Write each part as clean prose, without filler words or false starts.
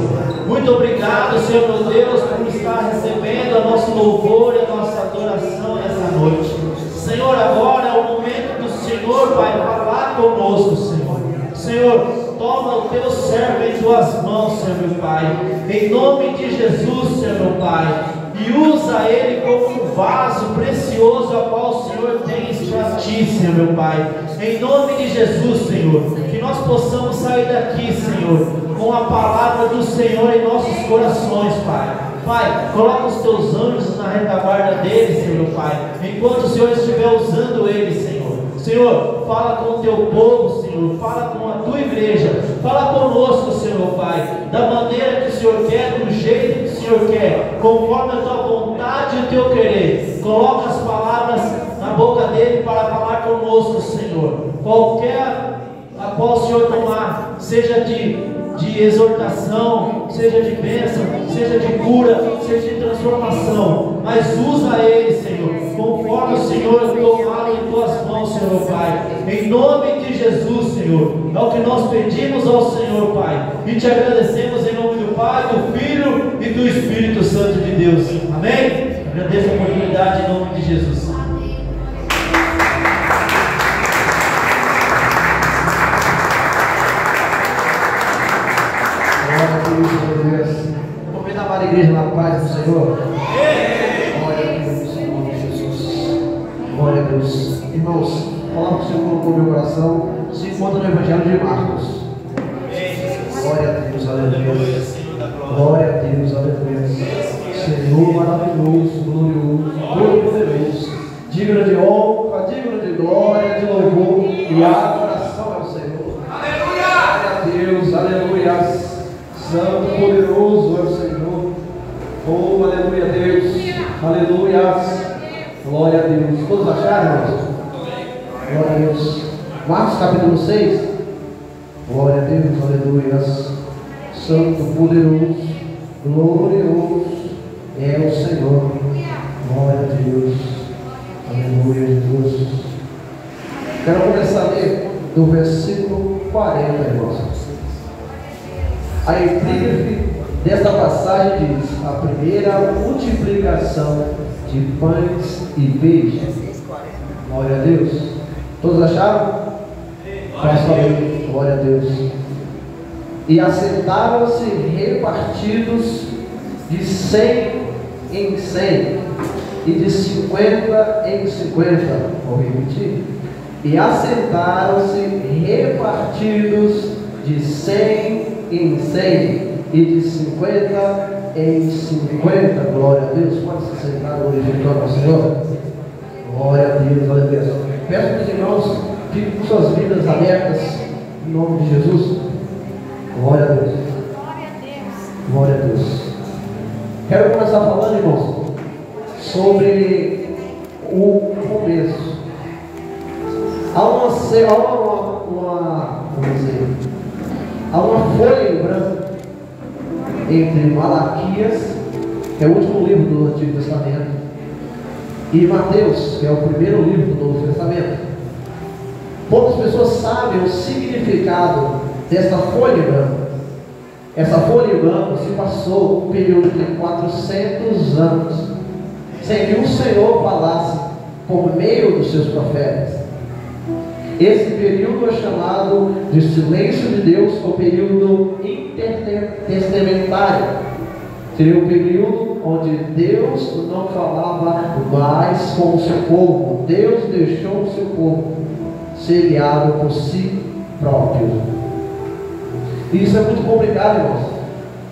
Senhor. Muito obrigado, Senhor meu Deus, por estar recebendo o nosso louvor e a nossa adoração nessa noite. Senhor, agora é o momento do Senhor, Pai, falar conosco, Senhor. Senhor, toma o teu servo em tuas mãos, Senhor meu Pai, em nome de Jesus, Senhor meu Pai, e usa ele como um vaso precioso a qual o Senhor tens para ti, Senhor meu Pai, em nome de Jesus, Senhor, que nós possamos sair daqui, Senhor, com a palavra do Senhor em nossos corações, Pai. Pai, coloca os teus anjos na retaguarda deles, Senhor meu Pai, enquanto o Senhor estiver usando eles, Senhor. Senhor, fala com o teu povo, Senhor, fala com a tua igreja, fala conosco, Senhor Pai, da maneira que o Senhor quer, do jeito que o Senhor quer, conforme a tua vontade e o teu querer. Coloca as palavras na boca dele para falar conosco, Senhor. Qualquer a qual o Senhor tomar, seja de exortação, seja de bênção, seja de cura, seja de transformação, mas usa ele, Senhor, conforme o Senhor tomar em tuas mãos, Senhor Pai, em nome de Jesus, Senhor. É o que nós pedimos ao Senhor, Pai, e te agradecemos em nome do Pai, do Filho e do Espírito Santo de Deus. Amém? Agradeço a oportunidade em nome de Jesus. Convida a amada igreja na paz do Senhor. Glória a Deus, em nome de Jesus. Glória a Deus. Irmãos, a palavra que o Senhor colocou no meu coração se encontra no Evangelho de Marcos. Glória a Deus, aleluia. Glória a Deus, aleluia. Senhor maravilhoso, glorioso, todo-poderoso, digno de honra, digno de glória, de louvor e adoração ao Senhor. Glória a Deus, aleluia. Santo, poderoso é o Senhor. Oh, aleluia, Deus. Aleluia. Glória a Deus. Todos acharam, irmãos? Glória a Deus. Marcos capítulo 6. Glória a Deus, aleluia. Santo, poderoso, glorioso é o Senhor. Glória a Deus. Aleluia, Jesus. Quero começar a ler do versículo 40, irmãos. A epígrafe desta passagem diz: a primeira multiplicação de pães e peixes. Glória a Deus. Todos acharam? Glória a Deus. E assentaram-se repartidos de 100 em 100 e de 50 em 50. Vou repetir. E assentaram-se repartidos de 100 em 100 e de 50 em 50. Glória a Deus. Pode se sentar hoje em nome do Senhor. Glória a Deus, aleluia. Peço para os irmãos que com suas vidas abertas em nome de Jesus. Glória a Deus. Glória a Deus. Quero começar falando, irmãos, sobre o começo. Há uma folha em branco entre Malaquias, que é o último livro do Antigo Testamento, e Mateus, que é o primeiro livro do Novo Testamento. Poucas pessoas sabem o significado desta folha em branco. Essa folha em branco se passou um período de 400 anos sem que o Senhor falasse por meio dos seus profetas. Esse período é chamado de silêncio de Deus, ou período intertestamentário. Seria um período onde Deus não falava mais com o seu povo. Deus deixou o seu povo ser guiado por si próprio. E isso é muito complicado, irmãos,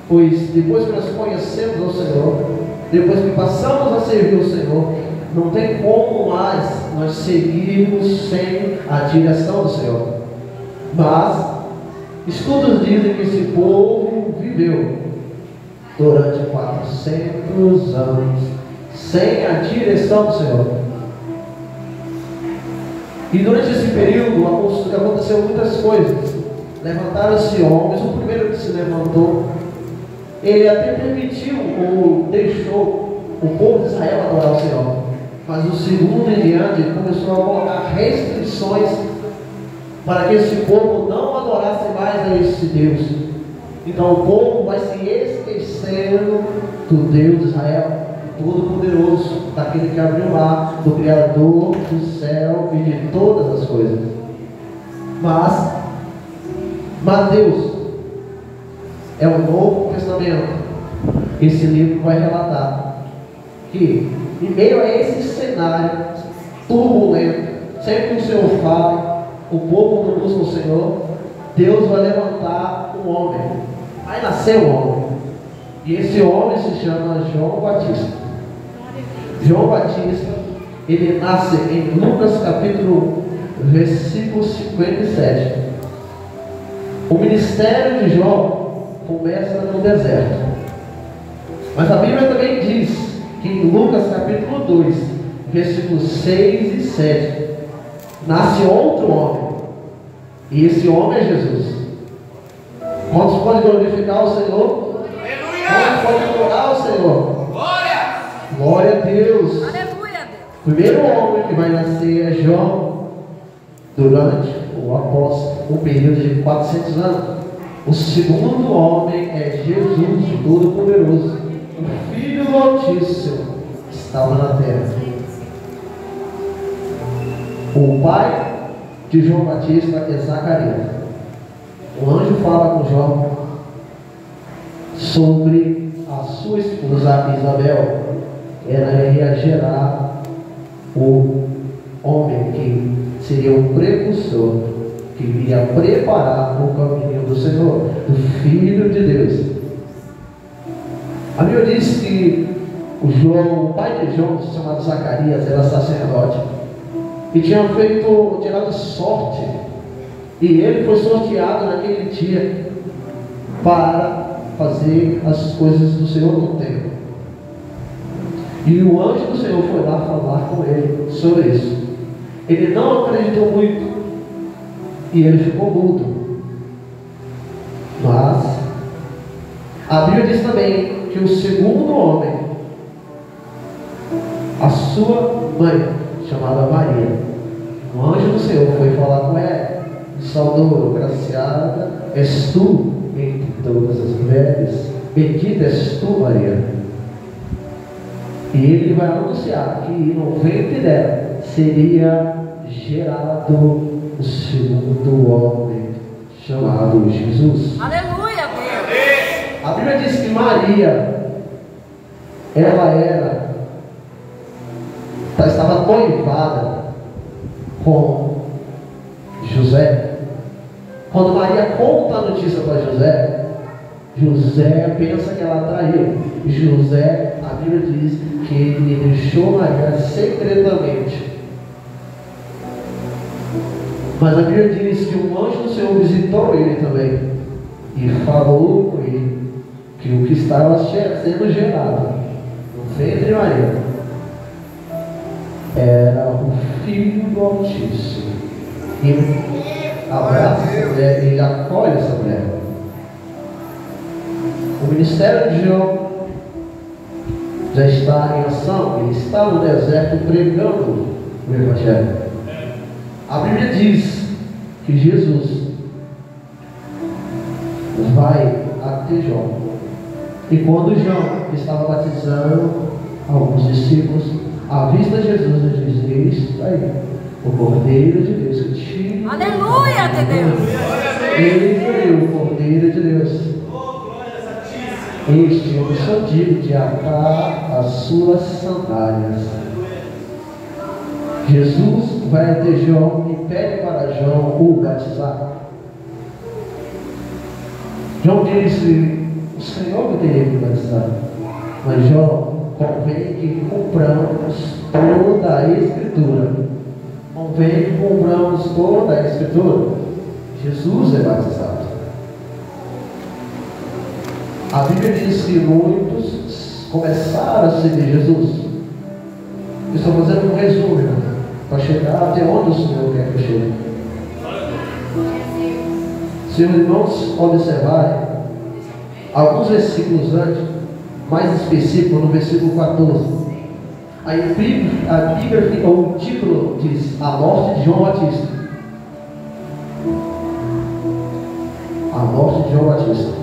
pois depois que nós conhecemos o Senhor, depois que passamos a servir o Senhor, não tem como mais nós seguirmos sem a direção do Senhor. Mas estudos dizem que esse povo viveu durante 400 anos sem a direção do Senhor. E durante esse período aconteceu muitas coisas. Levantaram-se homens. O primeiro que se levantou, ele até permitiu ou deixou o povo de Israel adorar o Senhor. Mas o segundo em diante começou a colocar restrições para que esse povo não adorasse mais a esse Deus. Então o povo vai se esquecendo do Deus de Israel, Todo-Poderoso, daquele que abriu o mar, do Criador do céu e de todas as coisas. Mas Mateus é o Novo Testamento. Esse livro vai relatar que, em meio a esse cenário turbulento, sempre que o Senhor fala, o povo não busca o Senhor, Deus vai levantar um homem. Vai nascer um homem. E esse homem se chama João Batista. João Batista, ele nasce em Lucas capítulo 1, versículo 57. O ministério de João começa no deserto. Mas a Bíblia também diz que em Lucas capítulo 2, versículos 6 e 7, nasce outro homem. E esse homem é Jesus. Quantos podem glorificar o Senhor? Quantos podem adorar o Senhor? Glória a Deus. Aleluia. O primeiro homem que vai nascer é João, durante o apóstolo, um período de 400 anos. O segundo homem é Jesus, o Todo-Poderoso, o Filho do Altíssimo, que estava na terra. O pai de João Batista é Zacarias. O anjo fala com João sobre a sua esposa Isabel. Ela ia gerar o homem que seria o precursor, que iria preparar o caminho do Senhor, do Filho de Deus. A Bíblia diz que o pai de João, chamado Zacarias, era sacerdote e tinha tirado sorte, e ele foi sorteado naquele dia para fazer as coisas do Senhor no templo. E o anjo do Senhor foi lá falar com ele sobre isso. Ele não acreditou muito e ele ficou mudo. Mas a Bíblia diz também que o segundo homem, a sua mãe, chamada Maria, o anjo do Senhor foi falar com ela, saudou, graciada és tu entre todas as mulheres, bendita és tu, Maria. E ele vai anunciar que no ventre dela seria gerado o segundo homem, chamado Jesus. Aleluia, Deus. A Bíblia diz que Maria, ela estava noivada com José. Quando Maria conta a notícia para José, José pensa que ela traiu. José, a Bíblia diz que ele deixou Maria secretamente. Mas a Bíblia diz que um anjo do Senhor visitou ele também e falou com ele que o que estava sendo gerado no ventre de Maria era o Filho do Altíssimo. Ele abraça essa mulher, ele acolhe essa mulher. O ministério de João já está em ação. Ele está no deserto pregando o Evangelho. A Bíblia diz que Jesus vai até João. E quando João estava batizando alguns discípulos, à vista de Jesus, ele diz: eis aí o Cordeiro de Deus que tira. Aleluia de Deus. Eis aí o Cordeiro de Deus. Este eu sou digno de atar as suas sandálias. Jesus vai até João e pede para João o batizar. João disse: o Senhor que teria que batizar. Mas João, convém que cumpramos toda a Escritura. Convém que cumpramos toda a Escritura. Jesus é batizado. A Bíblia diz que muitos começaram a seguir Jesus. Estou fazendo um resumo, né, para chegar até onde o Senhor quer que eu chegue. Se os irmãos observarem alguns versículos antes, mais específico no versículo 14, a Bíblia, o título diz: a morte de João Batista. A morte de João Batista.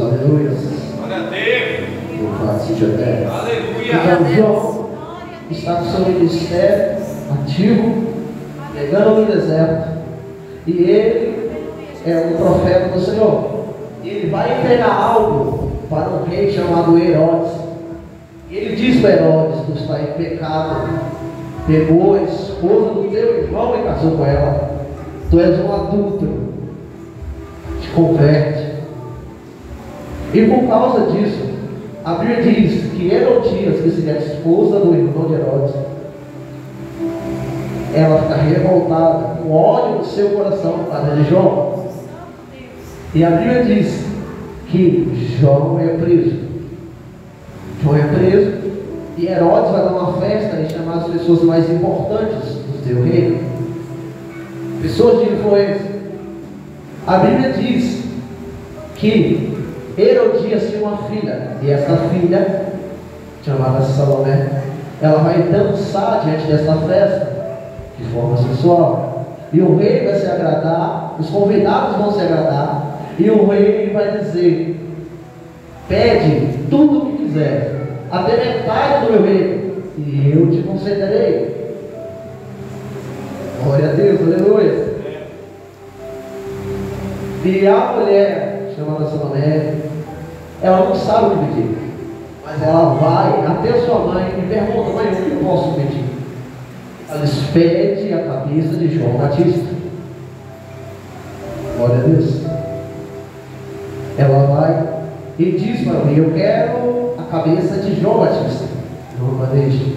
aleluia. Glória a Deus. Louvado seja Deus. Aleluia. Então, João está com seu ministério ativo, pregando no deserto, e ele é um profeta do Senhor. Ele vai entregar algo para um rei chamado Herodes. Ele diz para Herodes: tu está em pecado, pegou a esposa do teu irmão e casou com ela, tu és um adúltero, te converte. E por causa disso, a Bíblia diz que Herodias, que seria a esposa do irmão de Herodes, ela fica revoltada, com ódio no seu coração por causa de João. E a Bíblia diz que João é preso. João é preso e Herodes vai dar uma festa e chamar as pessoas mais importantes do seu reino, pessoas de influência. A Bíblia diz que Herodias tinha uma filha, e essa filha, chamada Salomé, ela vai dançar diante dessa festa de forma sensual, e o rei vai se agradar, os convidados vão se agradar, e o rei vai dizer: pede tudo o que quiser, até metade do meu reino, e eu te concederei. Glória a Deus, aleluia. E a mulher chamada Salomé, ela não sabe o que pedir, mas ela vai até sua mãe e pergunta: mãe, o que eu posso pedir? Ela pede a cabeça de João Batista. Glória a Deus. Ela vai e diz para mim: eu quero a cabeça de João Batista. Não deixe.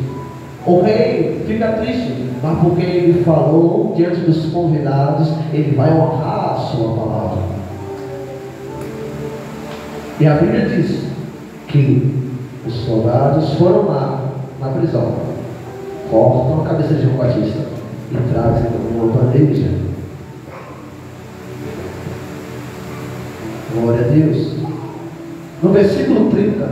O rei fica triste, mas porque ele falou diante dos convidados, ele vai honrar a sua palavra. E a Bíblia diz que os soldados foram lá na prisão, cortam a cabeça de João Batista e trazem uma bandeja. Glória a Deus. No versículo 30,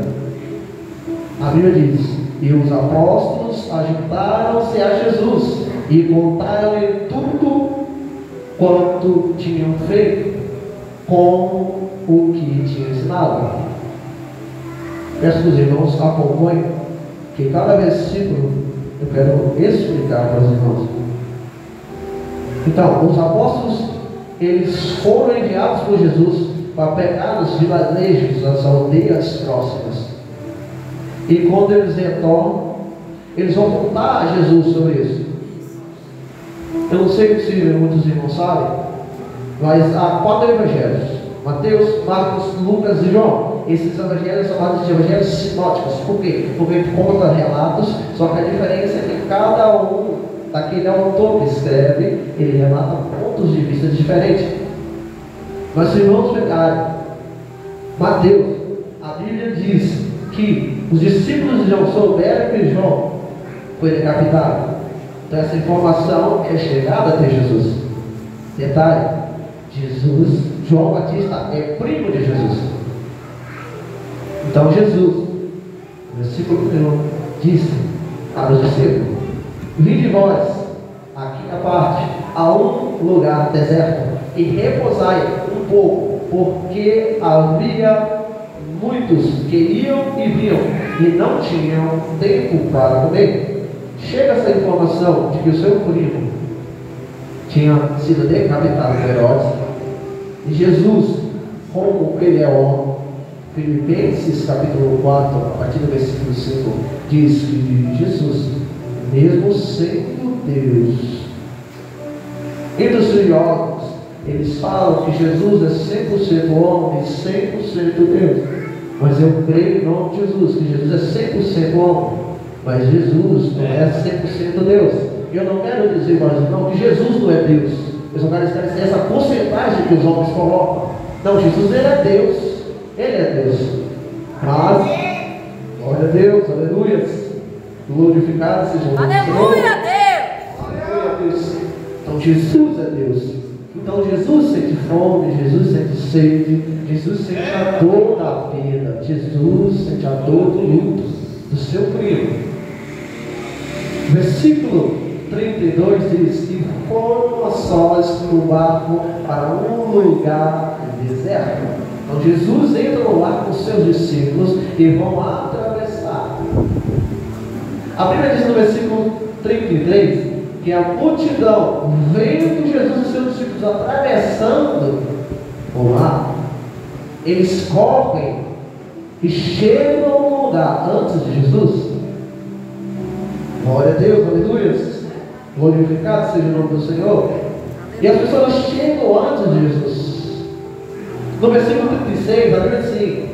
a Bíblia diz: e os apóstolos ajuntaram-se a Jesus e contaram-lhe tudo quanto tinham feito, com o que tinha ensinado. Peço que os irmãos acompanhem, que cada versículo eu quero explicar para os irmãos. Então, os apóstolos, eles foram enviados por Jesus para pegar os vilarejos, as aldeias próximas. E quando eles retornam, eles vão contar a Jesus sobre isso. Eu não sei se muitos irmãos sabem, mas há 4 evangelhos: Mateus, Marcos, Lucas e João. Esses evangelhos são chamados de evangelhos sinóticos. Por quê? Porque conta relatos, só que a diferença é que cada um daquele autor que escreve, ele relata pontos de vista diferentes. Mas se vamos pegar Mateus, a Bíblia diz que os discípulos de João souberam que João foi decapitado. Então essa informação é chegada até Jesus. Detalhe: João Batista é primo de Jesus. Então Jesus, no versículo 1, disse para os discípulos: vinde vós aqui à parte, a um lugar deserto, e repousai um pouco, porque havia muitos que iam e vinham e não tinham tempo para comer. Chega essa informação de que o seu primo tinha sido decapitado por Herodes, e Jesus, como ele é homem, Filipenses capítulo 4, a partir do versículo 5, diz que Jesus, mesmo sendo Deus, entre os teólogos, eles falam que Jesus é 100% homem e 100% Deus. Mas eu creio em nome de Jesus que Jesus é 100% homem, mas Jesus não é 100% Deus. Eu não quero dizer para os irmãos que Jesus não é Deus. Eu só quero esclarecer essa porcentagem que os homens colocam. Não, Jesus ele é Deus. Ele é Deus. Mas, glória a Deus, aleluia. Glorificado seja o nome do Senhor. Aleluia a Deus. Aleluia a Deus. Então Jesus é Deus. Então Jesus sente fome, Jesus sente sede, Jesus sente a dor da vida, Jesus sente a dor do luto do seu primo. Versículo 32 diz: e foram a sós no barco para um lugar deserto. Então Jesus entra no lar com seus discípulos e vão atravessar. A Bíblia diz no versículo 33 que a multidão, vendo Jesus e seus discípulos atravessando o lar, eles correm e chegam no lugar antes de Jesus. Glória a Deus, aleluia. Glorificado seja o nome do Senhor. E as pessoas chegam antes de Jesus. No versículo 36, a Bíblia diz assim,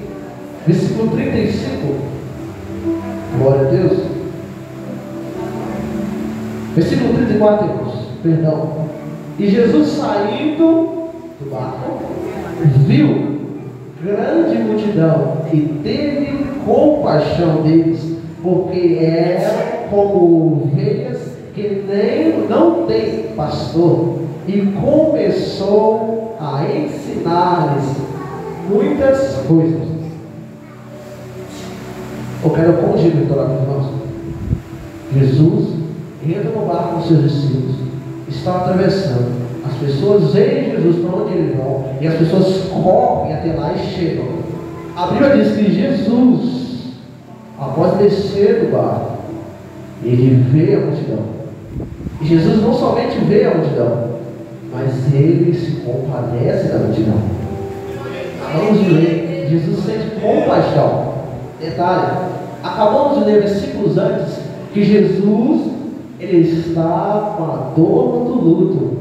versículo 35, glória a Deus. Versículo 34, perdão. E Jesus, saindo do barco, viu grande multidão e teve compaixão deles, porque eram como ovelhas que não têm pastor, e começou a ensinar-lhes muitas coisas. Eu quero corrigir o para os irmãos. Jesus entra no barco com seus discípulos, está atravessando. As pessoas veem Jesus para onde eles vão, e as pessoas correm até lá e chegam. A Bíblia diz que Jesus, após descer do barco, ele vê a multidão. E Jesus não somente vê a multidão, mas ele se compadece da multidão. Acabamos de ler, Jesus sente compaixão. Detalhe, acabamos de ler versículos antes que Jesus, ele está com a dor do luto.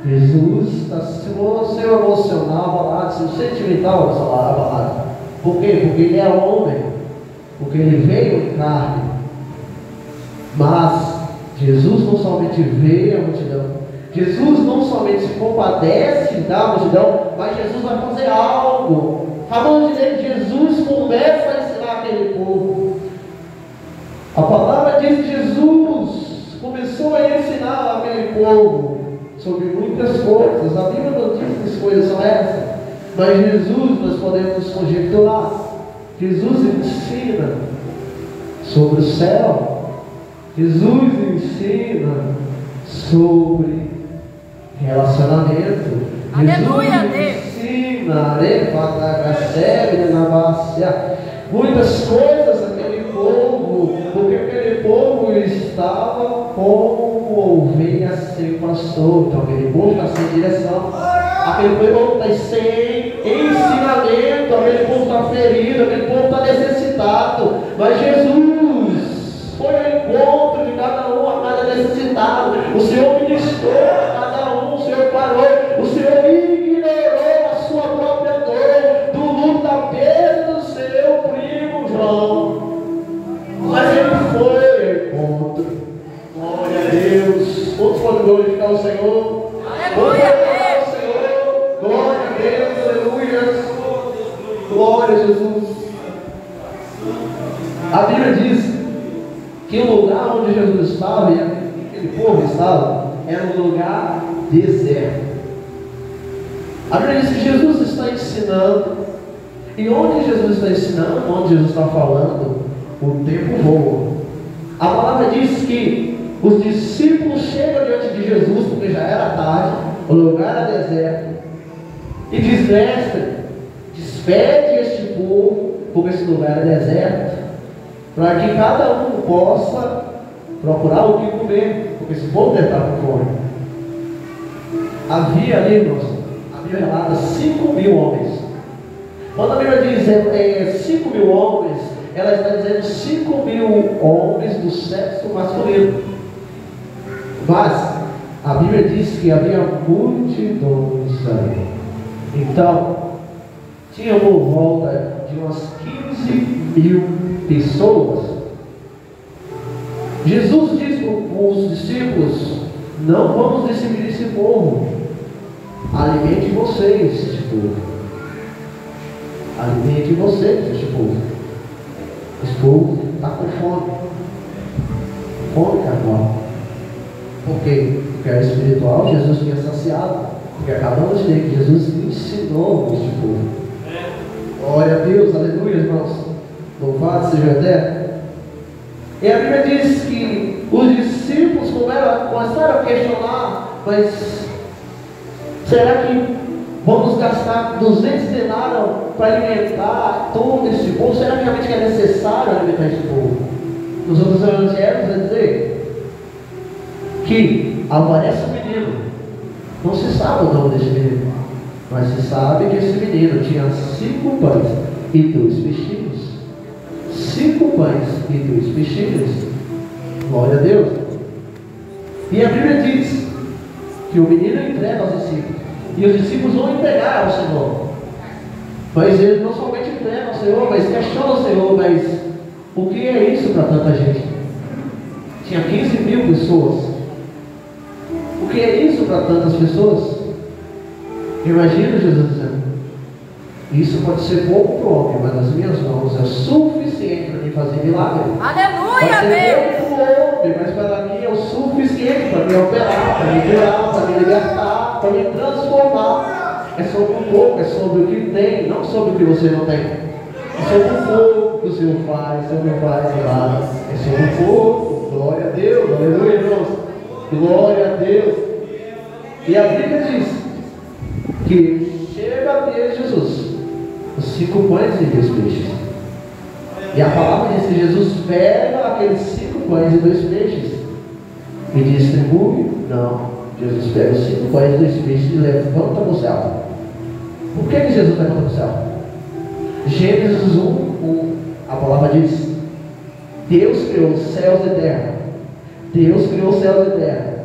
Jesus está seu emocional abalado, seu sentimental abalado. Por quê? Porque ele é homem, porque ele veio em carne. Mas Jesus não somente vê a multidão, Jesus não somente se compadece da multidão, mas Jesus vai fazer algo. Acabamos de ler que Jesus começa a ensinar aquele povo. A palavra diz que Jesus começou a ensinar aquele povo sobre muitas coisas. A Bíblia não diz que coisas são essas, mas Jesus, nós podemos conjecturar. Jesus ensina sobre o céu. Jesus ensina sobre relacionamento. Aleluia, Jesus ensina muitas coisas àquele povo, porque aquele povo estava como ovelha sem pastor. Então aquele povo está sem direção, aquele povo está sem ensinamento, aquele povo está ferido, aquele povo está necessitado. Mas Jesus foi ao encontro de cada um, a cada necessitado. O Senhor ministrou a cada um, o Senhor parou, o Senhor ignorou a sua própria dor, do luto da perda do seu primo João. Mas ele foi ao encontro. Glória a Deus. Todos podem glorificar o Senhor. Aleluia, glorificar o Senhor. Glória a Deus, aleluia. Glória a Jesus. A Bíblia diz que o lugar onde Jesus estava, e aquele povo estava, era um lugar deserto. A Bíblia diz que Jesus está ensinando, e onde Jesus está ensinando, onde Jesus está falando, o tempo voa. A palavra diz que os discípulos chegam diante de Jesus, porque já era tarde, o lugar era deserto, e diz: mestre, despede este povo, porque esse lugar é deserto, para que cada um possa procurar o que comer, porque esse povo deve estar com fome. Havia ali, irmãos, a Bíblia relata 5.000 homens. Quando a Bíblia diz 5.000 homens, ela está dizendo 5.000 homens do sexo masculino. Mas a Bíblia diz que havia multidões ali. Então, tinha por volta de umas 15.000 pessoas. Jesus disse para os discípulos: não vamos decidir esse povo, alimente vocês este povo, alimente vocês este povo. Esse povo está com fome, fome carnal. Por quê? Porque era espiritual, Jesus tinha saciado. Porque acabamos de ler que Jesus ensinou este povo. Glória a Deus, aleluia, irmãos. Louvado seja o Eterno. E a Bíblia diz que os discípulos começaram a questionar: mas será que Vamos gastar 200 denários para alimentar todo esse povo? Será que realmente é necessário alimentar esse povo? Nos outros evangelhos vai dizer que aparece um menino. Não se sabe o nome desse menino, mas se sabe que esse menino tinha 5 pães e 2 peixinhos. 5 pães e 2 peixinhos. Glória a Deus. E a Bíblia diz que o menino entrega aos discípulos. E os discípulos vão entregar ao Senhor. Mas eles não somente entregam ao Senhor, mas questionam ao Senhor. Mas o que é isso para tanta gente? Tinha 15.000 pessoas. O que é isso para tantas pessoas? Imagina Jesus dizendo: isso pode ser pouco para o homem, mas nas minhas mãos é suficiente para mim fazer milagre. Aleluia, Deus! Pouco para o homem, mas para mim é o suficiente para me operar, para me curar, para me libertar, para me transformar. É sobre um pouco, é sobre o que tem, não sobre o que você não tem. É sobre o pouco que o Senhor faz, sobre o que faz milagre. É sobre o pouco. Glória a Deus, aleluia, irmãos. Glória a Deus. E a Bíblia diz que chega a ter Jesus os 5 pães e 2 peixes. E a palavra diz que Jesus pega aqueles 5 pães e 2 peixes e distribui. Não, Jesus pega os 5 pães e 2 peixes e levanta para o céu. Por que Jesus levanta para o céu? Gênesis 1, a palavra diz: Deus criou os céus e terra. Deus criou os céus e terra.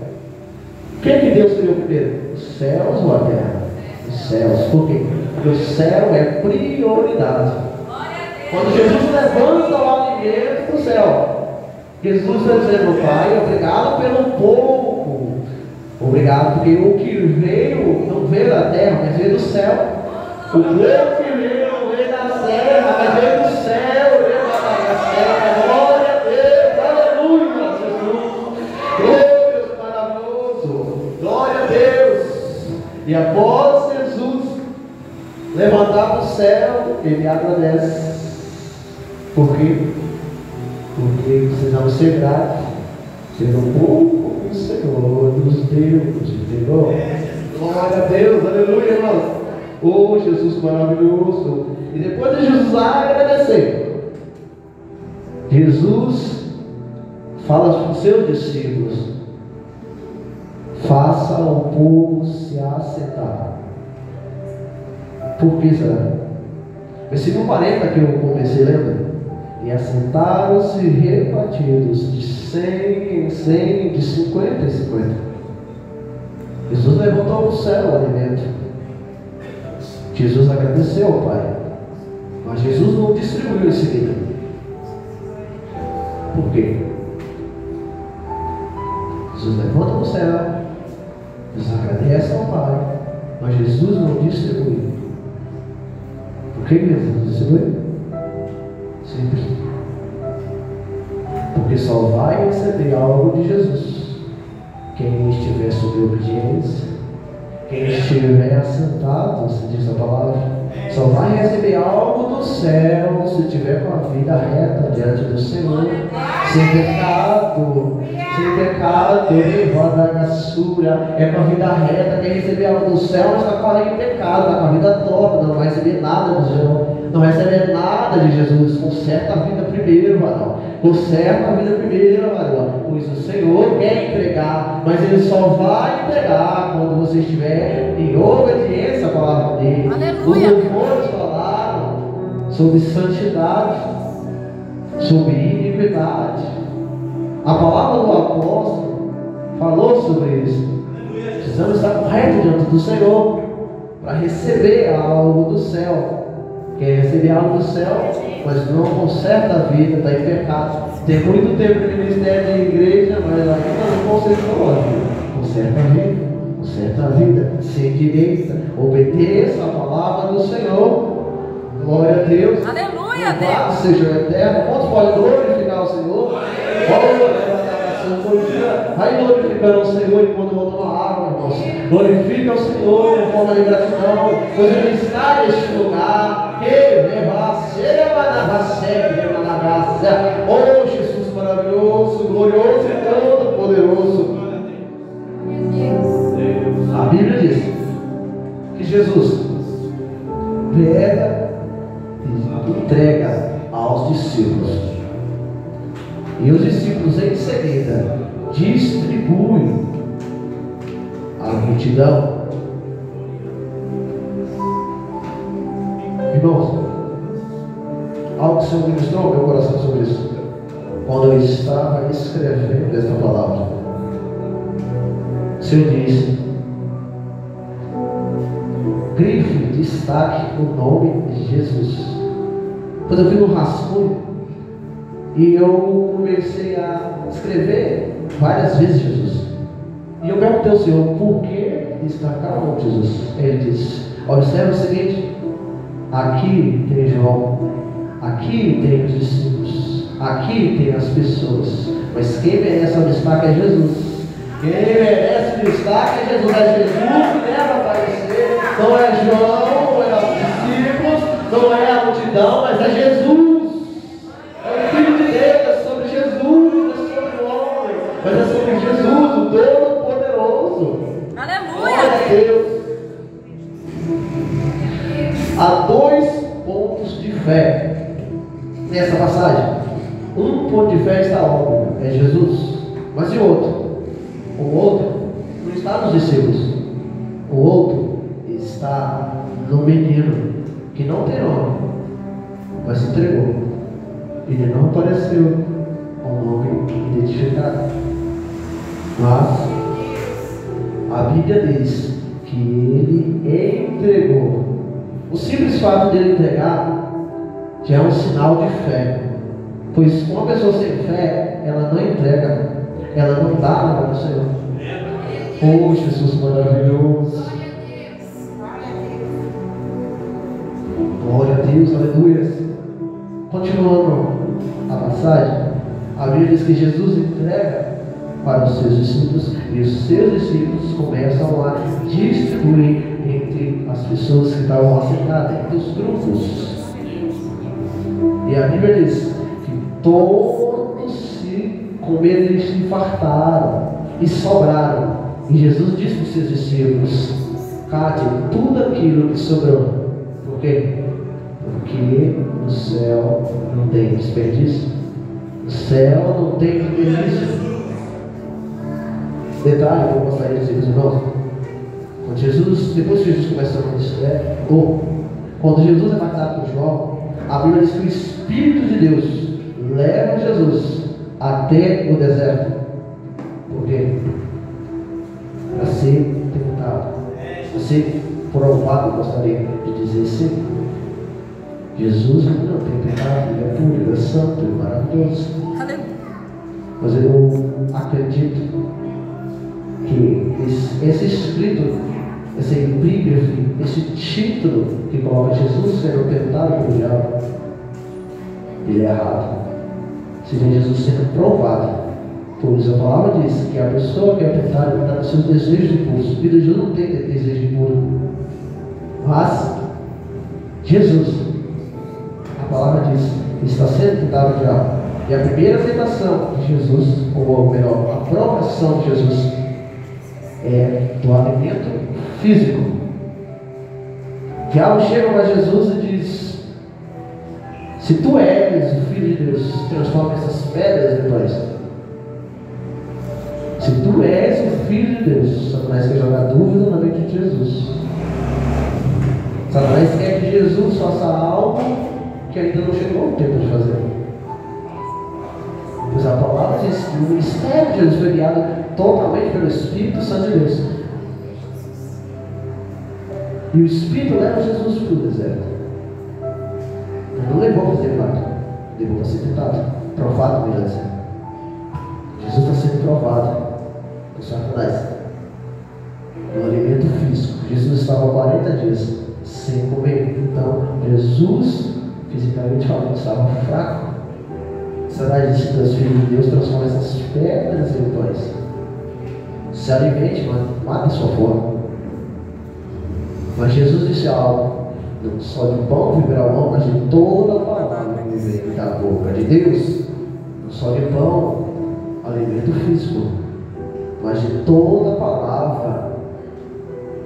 O que Deus criou primeiro? Os céus ou a terra? Os céus. Por quê? Porque o céu é prioridade. Quando Jesus levanta o alimento do céu, Jesus está dizendo: Pai, obrigado pelo pouco. Obrigado porque o que veio não veio da terra, mas veio do céu. O pouco que veio não veio da terra, mas veio do céu. Veio da terra. Glória a Deus. Aleluia, Jesus. Glória maravilhoso. Glória a Deus. E após Jesus levantar do céu, ele agradece. Por quê? Porque precisamos ser gratos pelo pouco que o Senhor nos deu, entendeu? Glória a Deus, aleluia, irmãos. Oh, Jesus maravilhoso. E depois de Jesus agradecer, Jesus fala para os seus discípulos: faça o povo se assentar. Por que será? Versículo 40 que eu comecei lendo: e assentaram-se repartidos de 100 em 100, de 50 em 50. Jesus levantou para o céu o alimento. Jesus agradeceu ao Pai, mas Jesus não distribuiu em seguida. Por quê? Jesus levanta para o céu, Jesus agradece ao Pai, mas Jesus não distribuiu. Por que Jesus distribuiu? Simples. Porque só vai receber algo de Jesus quem estiver sob obediência, quem estiver assentado, se diz a palavra, só vai receber algo do céu se tiver com a vida reta diante do Senhor, sem pecado, levando a gassura, é com a vida reta. Quem receber algo do céu não está falando em pecado, está com a vida torta, não vai receber nada do Senhor, não vai receber nada de Jesus. Conserta a vida primeiro, varão. Conserta a vida primeiro, varão. Pois o Senhor quer entregar, mas Ele só vai entregar quando você estiver em obediência à palavra dele. Aleluia. Os louvores falaram sobre santidade, sobre iniquidade. A palavra do apóstolo falou sobre isso. Precisamos estar corretos diante do Senhor para receber algo do céu. Quer receber algo do céu, mas não conserta a vida, está em pecado. Tem muito tempo de ministério de igreja, mas ainda não consertou a vida. Conserta a vida, conserta a vida, se endireita, obedeça a palavra do Senhor. Glória a Deus. Aleluia, Louvado Deus. seja o eterno. Quantos podem glorificar o Senhor? Vai glorificando o Senhor enquanto vou tomar água, irmãos. Glorifica o Senhor com forma de gratidão, pois Ele está neste lugar. Oh, Jesus maravilhoso, glorioso e todo poderoso. A Bíblia diz que Jesus entrega aos discípulos. E os discípulos em seguida distribuem à multidão. Irmãos, algo que o Senhor ministrou ao meu coração sobre isso, quando eu estava escrevendo esta palavra. O Senhor disse: grife, destaque o nome de Jesus. Quando eu vi no rascunho, e eu comecei a escrever várias vezes Jesus. E eu perguntei ao Senhor: por que destacar o nome de Jesus? Ele disse: observe o seguinte, aqui tem João, aqui tem os discípulos, aqui tem as pessoas, mas quem merece o destaque é Jesus. Quem merece o destaque é Jesus. É Jesus que deve aparecer. Não é João, não é os discípulos, não é a multidão, mas é Jesus. É o Filho de Deus, é sobre Jesus, não é sobre o homem, mas é sobre Jesus, o Todo-Poderoso. Aleluia! Glória a Deus. Há 2 pontos de fé nessa passagem. Um ponto de fé está óbvio, é Jesus. Mas e o outro? O outro não está nos discípulos. O outro está no menino que não tem nome, mas se entregou. Ele não apareceu com o nome identificado, mas a Bíblia diz que ele entregou. O simples fato dele entregar já é um sinal de fé, pois uma pessoa sem fé, ela não entrega, ela não dá nada para o Senhor. Oh, Jesus maravilhoso! Glória a Deus, aleluia! Continuando a passagem, a Bíblia diz que Jesus entrega para os seus discípulos, e os seus discípulos começam a distribuir entre as pessoas que estavam assentadas, entre os grupos. E a Bíblia diz que todos se comeram e se fartaram e sobraram. E Jesus disse para os seus discípulos: cate tudo aquilo que sobrou. Por quê? Porque no céu não tem desperdício. No céu não tem desperdício. Detalhe, eu vou mostrar isso para os irmãos. Quando Jesus, depois que Jesus começa a ministrar, ou quando Jesus é batizado por João, a Bíblia diz que o Espírito de Deus leva Jesus até o deserto. Por quê? Para ser tentado, para ser provado. Eu gostaria de dizer assim: Jesus não tem pecado, ele é puro, ele é santo, ele é maravilhoso. Mas eu acredito que esse escrito, esse epígrafe, esse título que coloca Jesus sendo tentado pelo diabo, ele é errado. Seja Jesus sendo provado. Pois a palavra diz que a pessoa que é tentada está nos seus desejos impuros. E Jesus não tem desejo impuro. Mas Jesus, a palavra diz, está sendo tentado pelo diabo. E a primeira tentação de Jesus, ou melhor, a provação de Jesus, é do alimento físico. O diabo chega para Jesus e diz: se tu és o Filho de Deus, transforma essas pedras em pães. Se tu és o Filho de Deus, Satanás quer jogar dúvida na mente de Jesus. Satanás quer que Jesus faça algo que ainda não chegou o tempo de fazer. Pois a palavra diz que o ministério de Jesus foi guiado totalmente pelo Espírito Santo de Deus. E o Espírito leva Jesus para o deserto. Ele não levou para ser tentado, levou para ser tentado, provado no deserto. Jesus está sendo provado por Satanás no alimento físico. Jesus estava 40 dias sem comer. Então Jesus, fisicamente falando, estava fraco. Satanás disse para os filhos de Deus: transforma essas pedras em pães. Se alimente, mata a sua fome. Mas Jesus disse algo: não só de pão viverá o homem, mas de toda a palavra que vem da boca de Deus. Não só de pão, alimento físico, mas de toda a palavra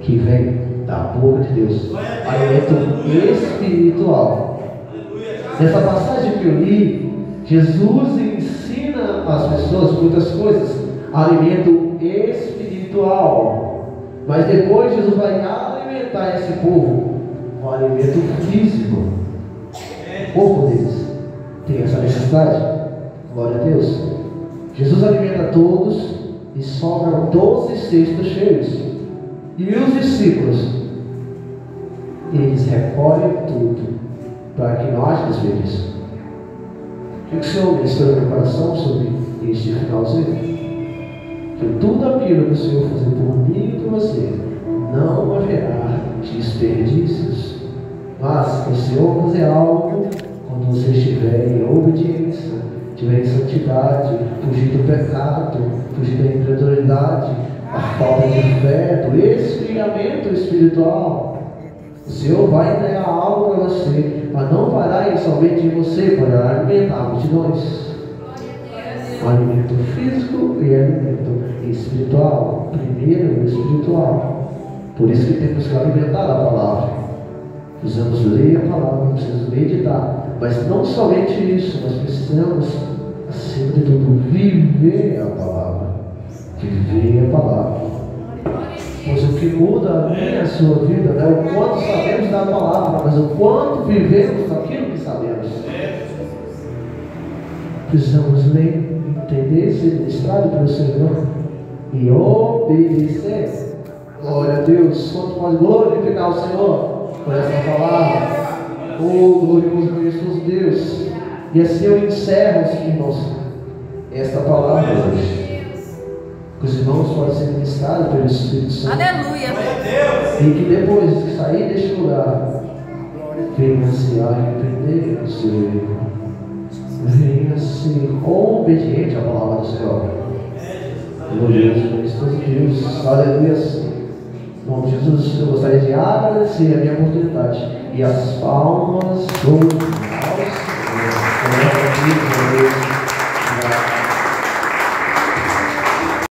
que vem da boca de Deus. Alimento espiritual. Nessa passagem que eu li, Jesus ensina às pessoas muitas coisas. Alimento espiritual. Mas depois Jesus vai alimentar esse povo com alimento físico. O corpo deles tem essa necessidade. Glória a Deus. Jesus alimenta todos e sobram 12 cestos cheios. E os discípulos, eles recolhem tudo para que não haja desperdício. O que o Senhor ministrou no meu coração sobre este finalzinho? Que tudo aquilo que o Senhor fazer por mim e por você, não haverá desperdícios. Mas o Senhor fazer algo quando você estiver em obediência, estiver em santidade, fugir do pecado, fugir da incredulidade, a falta de fé, do esfriamento espiritual. O Senhor vai entregar algo para você, mas não parar somente em você, para alimentar multidões. Alimento físico e alimento espiritual. Primeiro o espiritual. Por isso que temos que alimentar a palavra. Precisamos ler a palavra, precisamos meditar. Mas não somente isso, nós precisamos, acima de tudo, viver a palavra. Viver a palavra. Pois o que muda a minha e a sua vida não é o quanto sabemos da palavra, mas o quanto vivemos daquilo que sabemos. Precisamos ler, entender, ser ministrado pelo Senhor e obedecer. Glória a Deus. Quanto mais glorificar o Senhor por essa palavra. Oh, glorioso e majestoso Deus. E assim eu encerro, irmãos, esta palavra hoje. Que os irmãos podem ser ministrados pelo Espírito Santo. Aleluia. E que depois de sair deste lugar, venha se arrepender do seu erro. Venha ser obediente à palavra do Senhor. Glorioso e majestoso Deus. Aleluia. Em nome de Jesus, eu gostaria de agradecer a minha oportunidade e as palmas do